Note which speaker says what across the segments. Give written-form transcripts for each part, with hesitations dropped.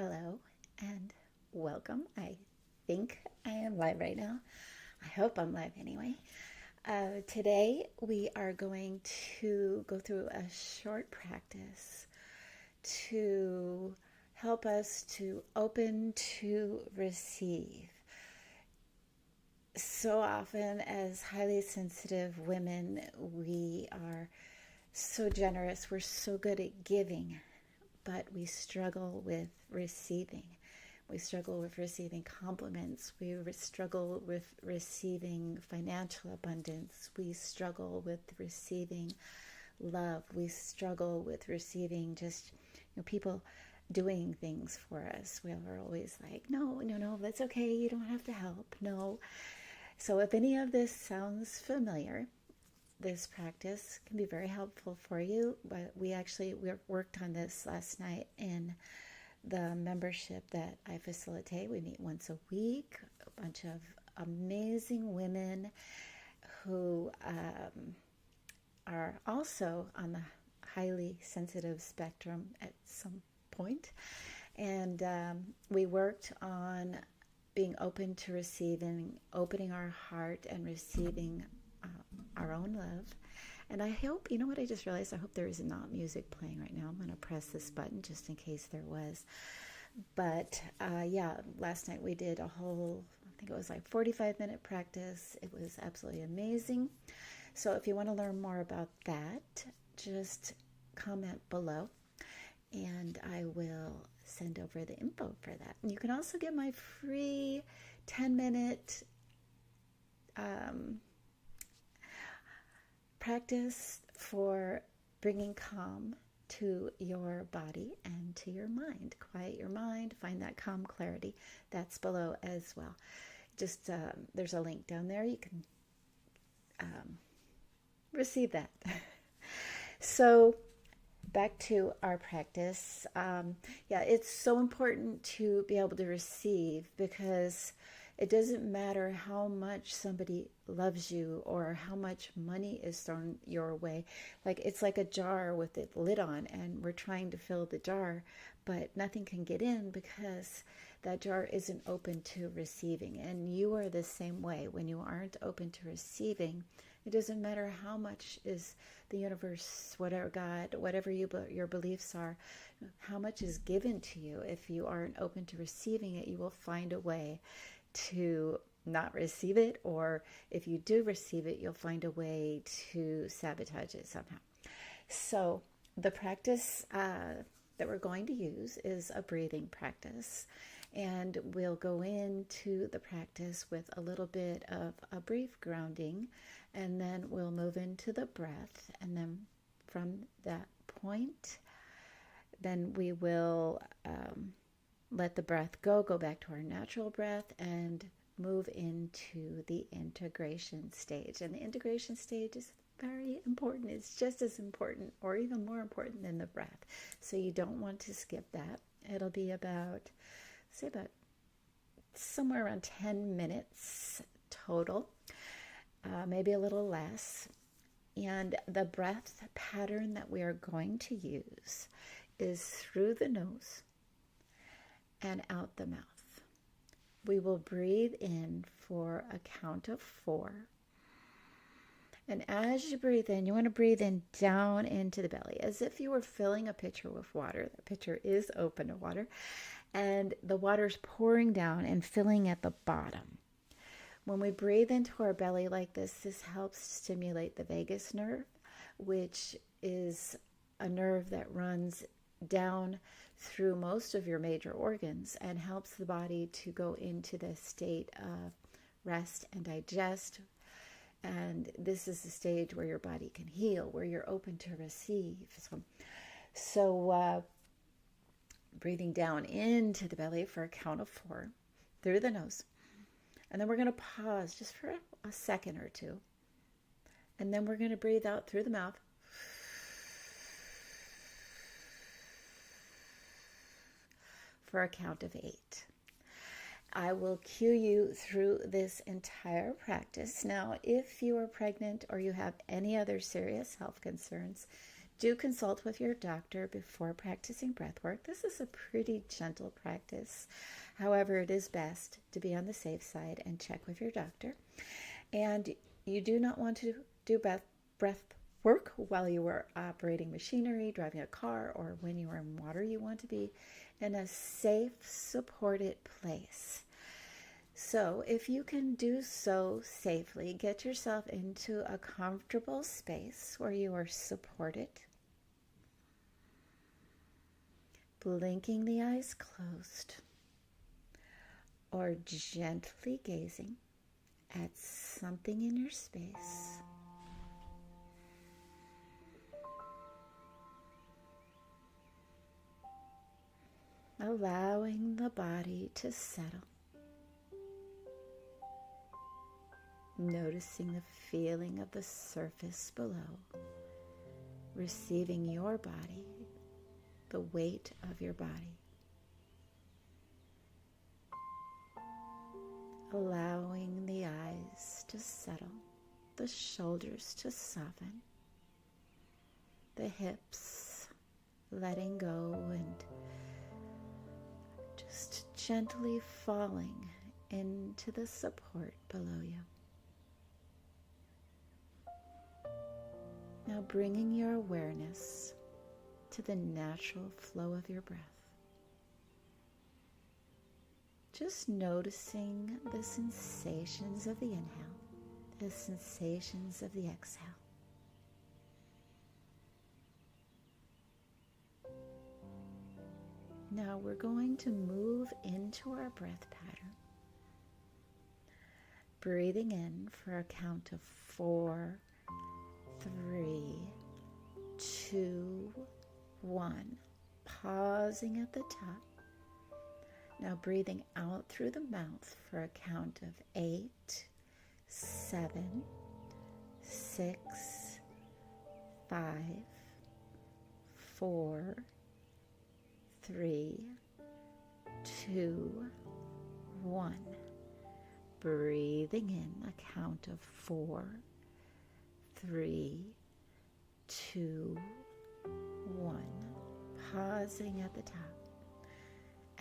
Speaker 1: Hello and welcome. I think I am live right now. I hope I'm live anyway. Today we are going to go through a short practice to help us to open to receive. So often, as highly sensitive women, we are so generous, we're so good at giving, but we struggle with receiving. We struggle with receiving compliments. We struggle with receiving financial abundance. We struggle with receiving love. We struggle with receiving just people doing things for us. We're always like, no, that's okay. You don't have to help. No. So if any of this sounds familiar, this practice can be very helpful for you. But we worked on this last night in the membership that I facilitate. We meet once a week, a bunch of amazing women who are also on the highly sensitive spectrum at some point. And we worked on being open to receiving, opening our heart and receiving our own love. And I hope, you know what I just realized? I hope there is not music playing right now. I'm going to press this button just in case there was. But last night we did a whole, I think it was like 45-minute practice. It was absolutely amazing. So if you want to learn more about that, just comment below and I will send over the info for that. And you can also get my free 10-minute practice for bringing calm to your body and to your mind. Quiet your mind, find that calm clarity. That's below as well. Just there's a link down there. You can receive that. So back to our practice. It's so important to be able to receive, because it doesn't matter how much somebody loves you or how much money is thrown your way. It's like a jar with the lid on, and we're trying to fill the jar, but nothing can get in because that jar isn't open to receiving. And you are the same way. When you aren't open to receiving, it doesn't matter how much is the universe, whatever God, whatever your beliefs are, how much is given to you. If you aren't open to receiving it, you will find a way to not receive it, or if you do receive it, you'll find a way to sabotage it somehow. So the practice that we're going to use is a breathing practice, and we'll go into the practice with a little bit of a brief grounding, and then we'll move into the breath, and then from that point, then we will let the breath go back to our natural breath, and move into the integration stage. And the integration stage is very important. It's just as important or even more important than the breath. So you don't want to skip that. It'll be about somewhere around 10 minutes total, maybe a little less. And the breath pattern that we are going to use is through the nose and out the mouth. We will breathe in for a count of 4. And as you breathe in, you want to breathe in down into the belly, as if you were filling a pitcher with water. The pitcher is open to water, and the water's pouring down and filling at the bottom. When we breathe into our belly like this helps stimulate the vagus nerve, which is a nerve that runs down through most of your major organs and helps the body to go into the state of rest and digest. And this is the stage where your body can heal, where you're open to receive. So breathing down into the belly for a count of 4 through the nose. And then we're going to pause just for a second or two. And then we're going to breathe out through the mouth. For a count of 8. I will cue you through this entire practice. Now, if you are pregnant or you have any other serious health concerns, Do consult with your doctor before practicing breathwork. This is a pretty gentle practice. However, it is best to be on the safe side and check with your doctor. And you do not want to do breath work while you are operating machinery, driving a car, or when you are in water. You want to be in a safe, supported place. So if you can do so safely, get yourself into a comfortable space where you are supported. Blinking the eyes closed, or gently gazing at something in your space. Allowing the body to settle. Noticing the feeling of the surface below. Receiving your body, the weight of your body. Allowing the eyes to settle, the shoulders to soften, the hips letting go, and just gently falling into the support below you. Now bringing your awareness to the natural flow of your breath. Just noticing the sensations of the inhale, the sensations of the exhale. Now we're going to move into our breath pattern. Breathing in for a count of 4, 3, 2, 1. Pausing at the top. Now breathing out through the mouth for a count of 8, 7, 6, 5, 4, 3, 2, 1. Breathing in a count of 4, 3, 2, 1. Pausing at the top.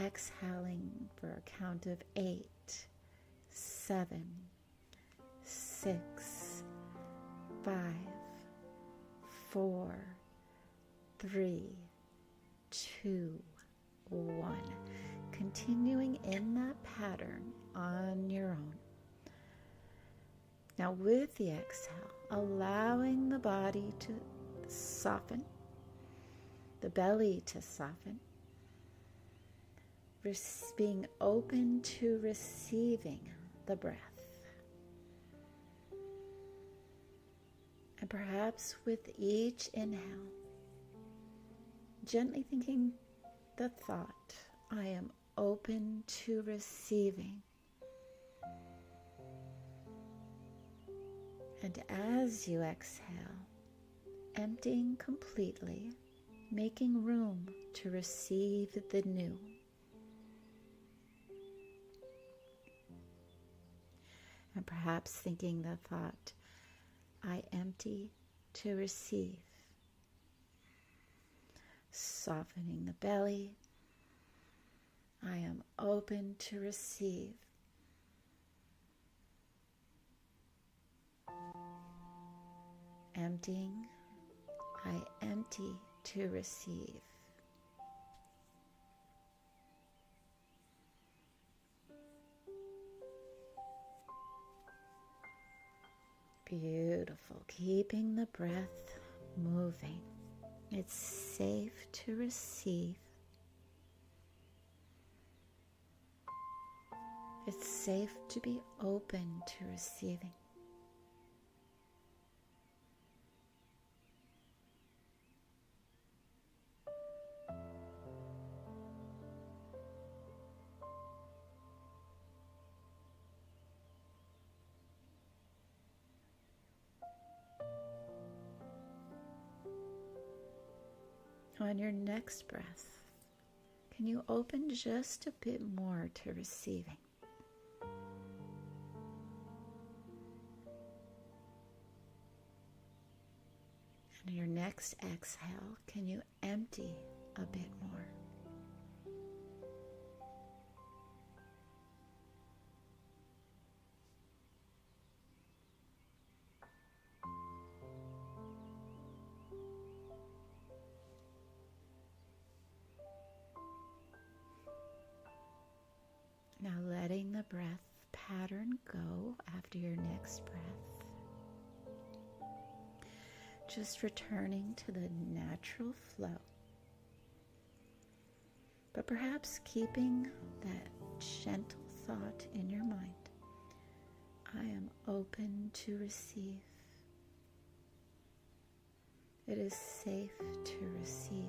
Speaker 1: Exhaling for a count of 8, 7, 6, 5, 4, 3, 2, 1. Continuing in that pattern on your own. Now with the exhale, allowing the body to soften, the belly to soften, being open to receiving the breath. And perhaps with each inhale, gently thinking the thought, I am open to receiving. And as you exhale, emptying completely, making room to receive the new. And perhaps thinking the thought, I empty to receive. Softening the belly, I am open to receive. Emptying, I empty to receive. Beautiful. Keeping the breath moving. It's safe to receive. It's safe to be open to receiving. On your next breath, can you open just a bit more to receiving? And your next exhale, can you empty a bit more? Now letting the breath pattern go after your next breath. Just returning to the natural flow. But perhaps keeping that gentle thought in your mind. I am open to receive. It is safe to receive.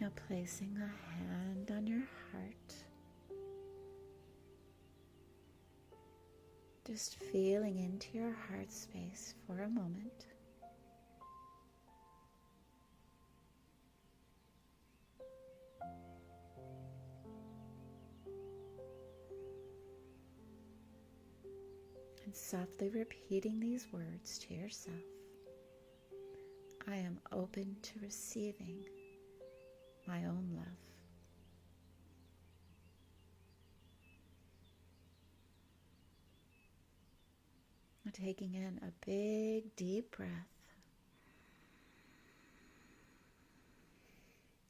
Speaker 1: Now placing a hand on your heart. Just feeling into your heart space for a moment. And softly repeating these words to yourself. I am open to receiving my own love. Taking in a big, deep breath.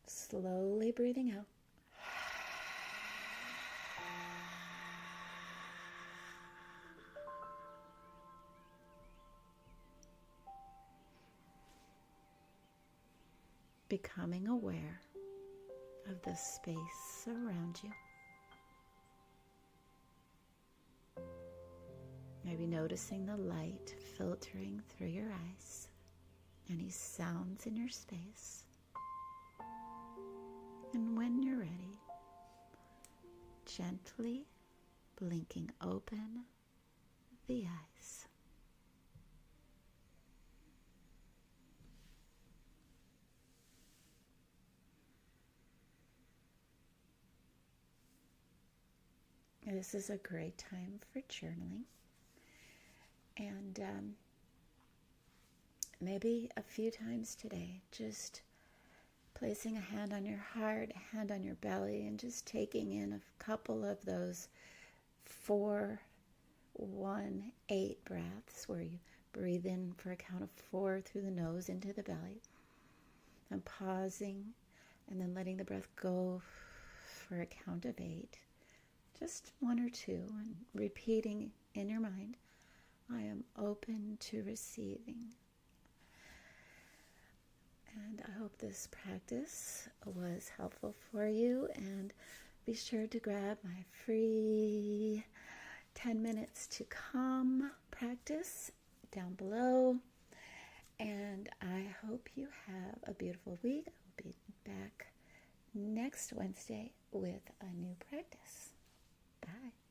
Speaker 1: Slowly breathing out. Becoming aware of the space around you. Maybe noticing the light filtering through your eyes, any sounds in your space. And when you're ready, gently blinking open the eyes. This is a great time for journaling. And maybe a few times today, just placing a hand on your heart, a hand on your belly, and just taking in a couple of those 4, 1, 8 breaths where you breathe in for a count of 4 through the nose into the belly. And pausing and then letting the breath go for a count of 8. Just 1 or 2, and repeating in your mind, I am open to receiving. And I hope this practice was helpful for you, and be sure to grab my free 10 minutes to calm practice down below. And I hope you have a beautiful week. I'll be back next Wednesday with a new practice. Bye.